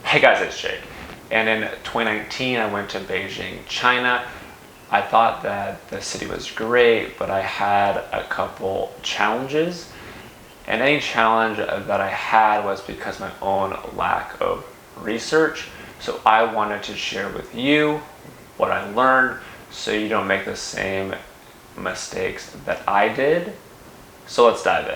Hey guys, it's Jake. And in 2019, I went to Beijing, China. I thought that the city was great, but I had a couple challenges. And any challenge that I had was because my own lack of research. So I wanted to share with you what I learned so you don't make the same mistakes that I did. So let's dive in.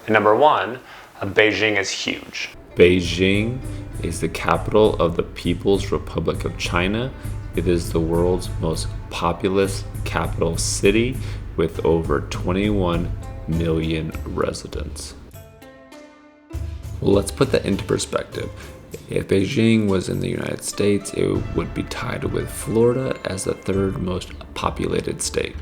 Number one, Beijing is huge. Beijing is the capital of the People's Republic of China. It is the world's most populous capital city with over 21 million residents. Well, let's put that into perspective. If Beijing was in the United States, it would be tied with Florida as the third most populated state.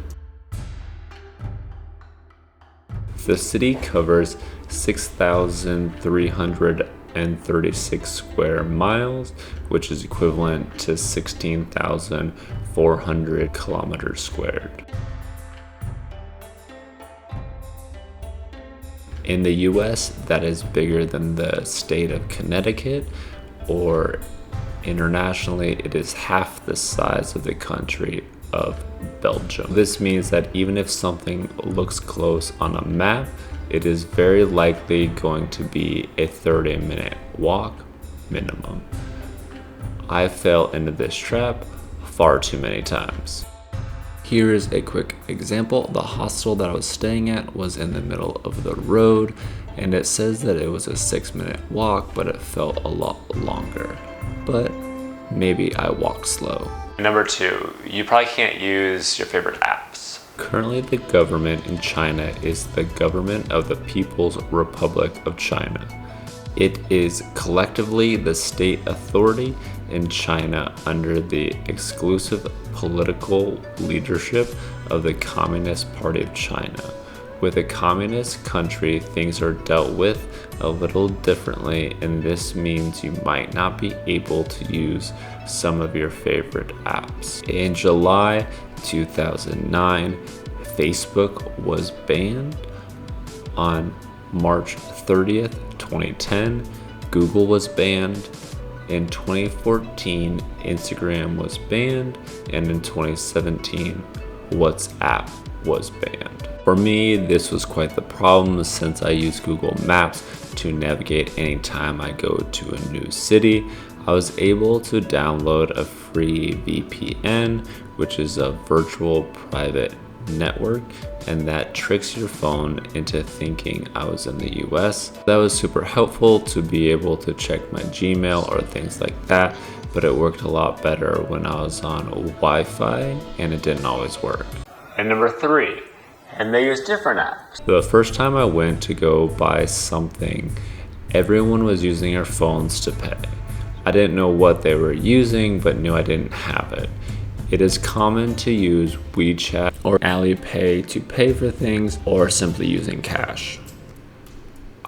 The city covers 6,336 square miles, which is equivalent to 16,400 kilometers squared. In the US, that is bigger than the state of Connecticut, or internationally, it is half the size of the country of Belgium. This means that even if something looks close on a map, it is very likely going to be a 30-minute walk minimum. I fell into this trap far too many times. Here is a quick example. The hostel that I was staying at was in the middle of the road, and it says that it was a 6-minute walk, but it felt a lot longer. But maybe I walked slow. Number two, you probably can't use your favorite apps. Currently, the government in China is the government of the People's Republic of China. It is collectively the state authority in China under the exclusive political leadership of the Communist Party of China. With a communist country, things are dealt with a little differently, and this means you might not be able to use some of your favorite apps. In July 2009, Facebook was banned. On March 30th, 2010, Google was banned. In 2014, Instagram was banned, and in 2017, WhatsApp was banned. For me, this was quite the problem since I use Google Maps to navigate anytime I go to a new city. I was able to download a free VPN, which is a virtual private network, and that tricks your phone into thinking I was in the US. That was super helpful to be able to check my Gmail or things like that, but it worked a lot better when I was on Wi-Fi, and it didn't always work. And number three, and they use different apps. The first time I went to go buy something, everyone was using their phones to pay. I didn't know what they were using, but knew I didn't have it. It is common to use WeChat or Alipay to pay for things, or simply using cash.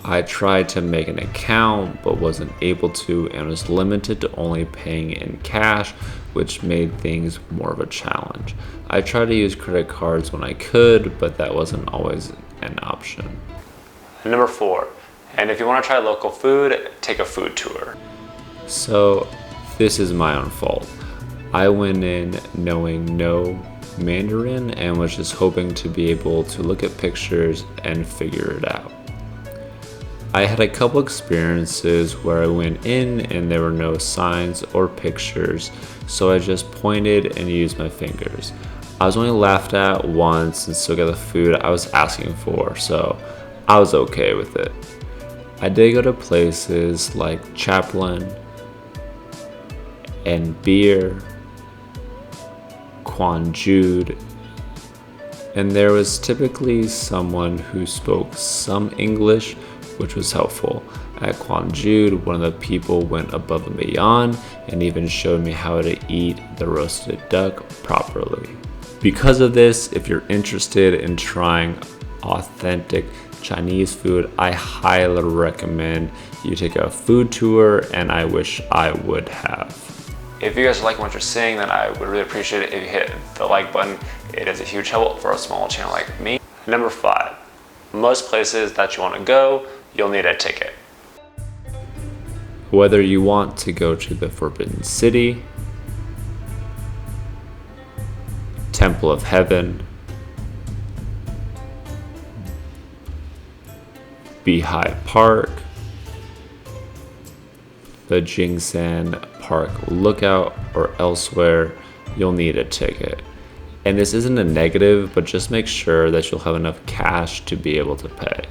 I tried to make an account but wasn't able to, and was limited to only paying in cash, which made things more of a challenge. I tried to use credit cards when I could, but that wasn't always an option. And number four, and if you want to try local food, take a food tour. So this is my own fault. I went in knowing no Mandarin and was just hoping to be able to look at pictures and figure it out. I had a couple experiences where I went in and there were no signs or pictures, so I just pointed and used my fingers. I was only laughed at once and still got the food I was asking for, so I was okay with it. I did go to places like Chaplin and Beer, Quan Jude, and there was typically someone who spoke some English, which was helpful. At Gwangju, one of the people went above and beyond and even showed me how to eat the roasted duck properly. Because of this, if you're interested in trying authentic Chinese food, I highly recommend you take a food tour, and I wish I would have. If you guys are liking what you're seeing, then I would really appreciate it if you hit the like button. It is a huge help for a small channel like me. Number 5, most places that you want to go, you'll need a ticket. Whether you want to go to the Forbidden City, Temple of Heaven, Beehive Park, the Jingsan Park Lookout, or elsewhere, you'll need a ticket. And this isn't a negative, but just make sure that you'll have enough cash to be able to pay.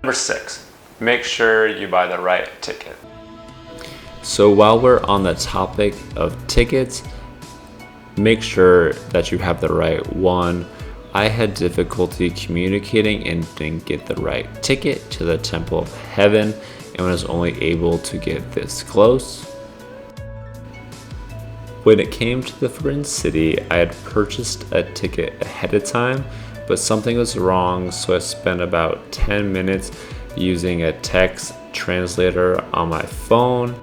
Number 6, make sure you buy the right ticket. So while we're on the topic of tickets, make sure that you have the right one. I had difficulty communicating and didn't get the right ticket to the Temple of Heaven and was only able to get this close. When it came to the Forbidden City, I had purchased a ticket ahead of time, but something was wrong, so I spent about 10 minutes using a text translator on my phone,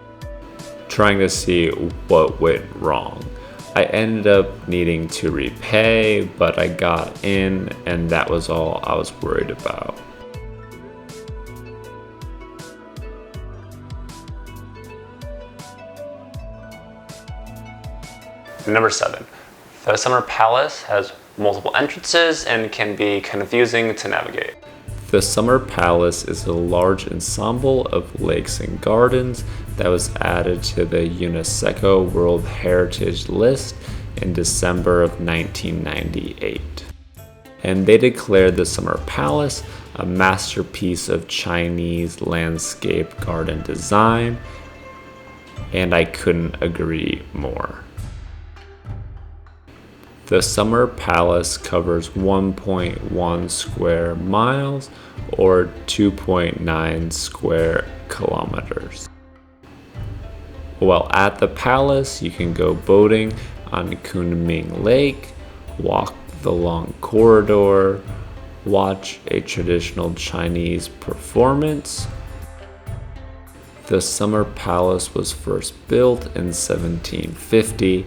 trying to see what went wrong. I ended up needing to repay, but I got in, and that was all I was worried about. Number 7, the Summer Palace has multiple entrances and can be confusing to navigate. The Summer Palace is a large ensemble of lakes and gardens that was added to the UNESCO World Heritage List in December of 1998. And they declared the Summer Palace a masterpiece of Chinese landscape garden design, and I couldn't agree more. The Summer Palace covers 1.1 square miles or 2.9 square kilometers. While at the palace, you can go boating on Kunming Lake, walk the long corridor, watch a traditional Chinese performance. The Summer Palace was first built in 1750.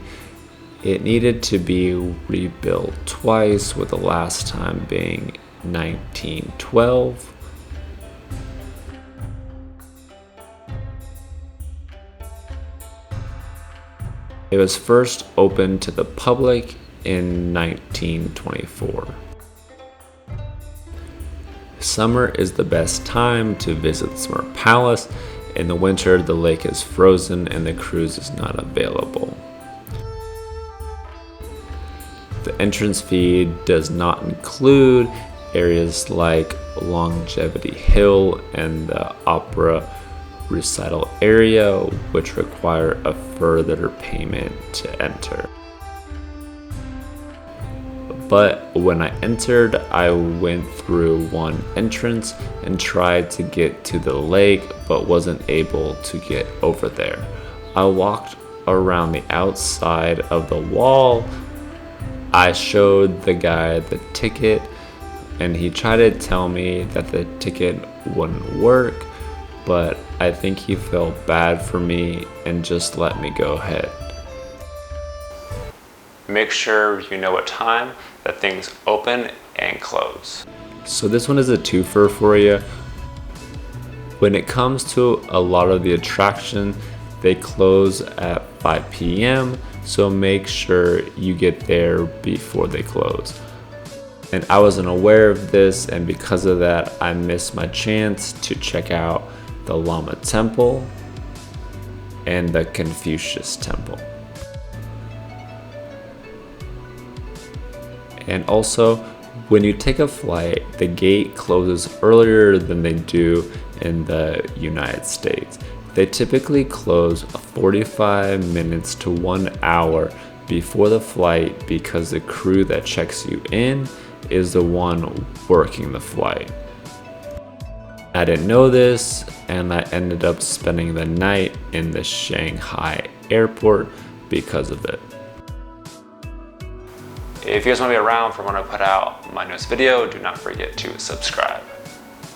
It needed to be rebuilt twice, with the last time being 1912. It was first opened to the public in 1924. Summer is the best time to visit the Summer Palace. In the winter, the lake is frozen and the cruise is not available. The entrance fee does not include areas like Longevity Hill and the Opera Recital area, which require a further payment to enter. But when I entered, I went through one entrance and tried to get to the lake, but wasn't able to get over there. I walked around the outside of the wall. I showed the guy the ticket, and he tried to tell me that the ticket wouldn't work, but I think he felt bad for me and just let me go ahead. Make sure you know what time that things open and close. So this one is a twofer for you. When it comes to a lot of the attraction, they close at 5 p.m. So make sure you get there before they close. And I wasn't aware of this, and because of that, I missed my chance to check out the Lama Temple and the Confucius Temple. And also, when you take a flight, the gate closes earlier than they do in the United States. They typically close 45 minutes to 1 hour before the flight because the crew that checks you in is the one working the flight. I didn't know this, and I ended up spending the night in the Shanghai airport because of it. If you guys want to be around for when I put out my newest video, do not forget to subscribe.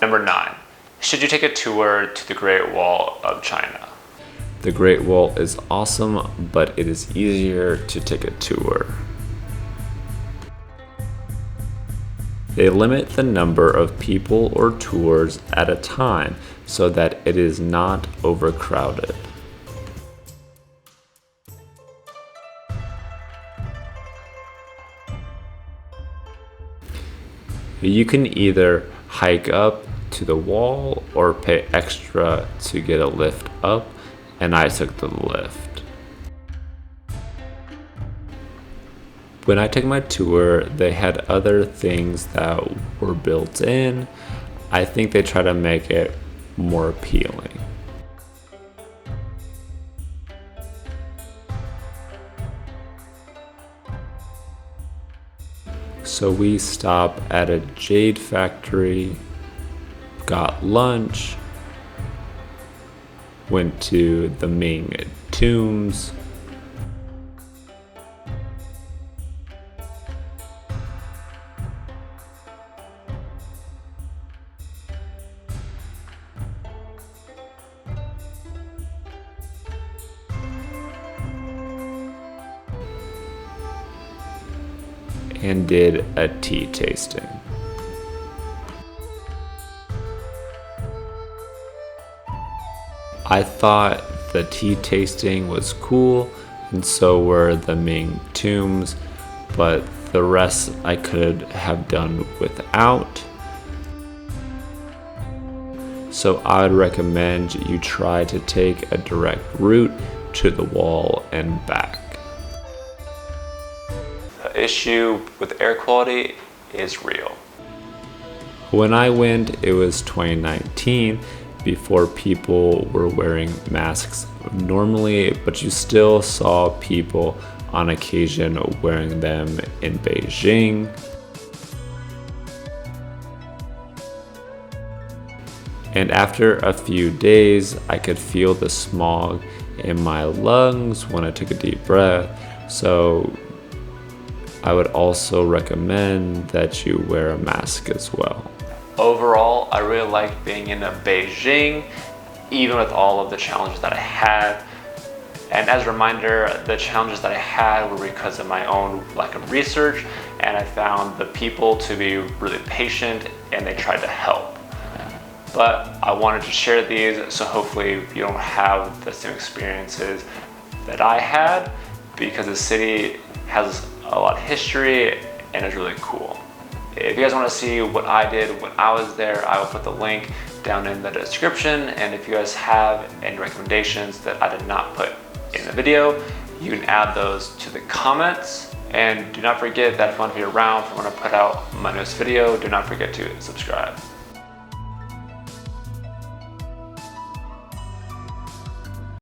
Number 9, should you take a tour to the Great Wall of China? The Great Wall is awesome, but it is easier to take a tour. They limit the number of people or tours at a time so that it is not overcrowded. You can either hike up to the wall or pay extra to get a lift up, and I took the lift. When I took my tour, they had other things that were built in. I think they try to make it more appealing. So we stopped at a jade factory, got lunch, went to the Ming tombs, and did a tea tasting. I thought the tea tasting was cool, and so were the Ming tombs, but the rest I could have done without. So I would recommend you try to take a direct route to the wall and back. The issue with air quality is real. When I went, it was 2019, before people were wearing masks normally, but you still saw people on occasion wearing them in Beijing. And after a few days, I could feel the smog in my lungs when I took a deep breath, so I would also recommend that you wear a mask as well. Overall, I really like being in Beijing, even with all of the challenges that I had. And as a reminder, the challenges that I had were because of my own lack of research, and I found the people to be really patient and they tried to help. But I wanted to share these so hopefully you don't have the same experiences that I had, because the city has a lot of history and is really cool. If you guys want to see what I did when I was there, I will put the link down in the description. And if you guys have any recommendations that I did not put in the video, you can add those to the comments. And do not forget that if you want to be around for when I put out my newest video, do not forget to subscribe.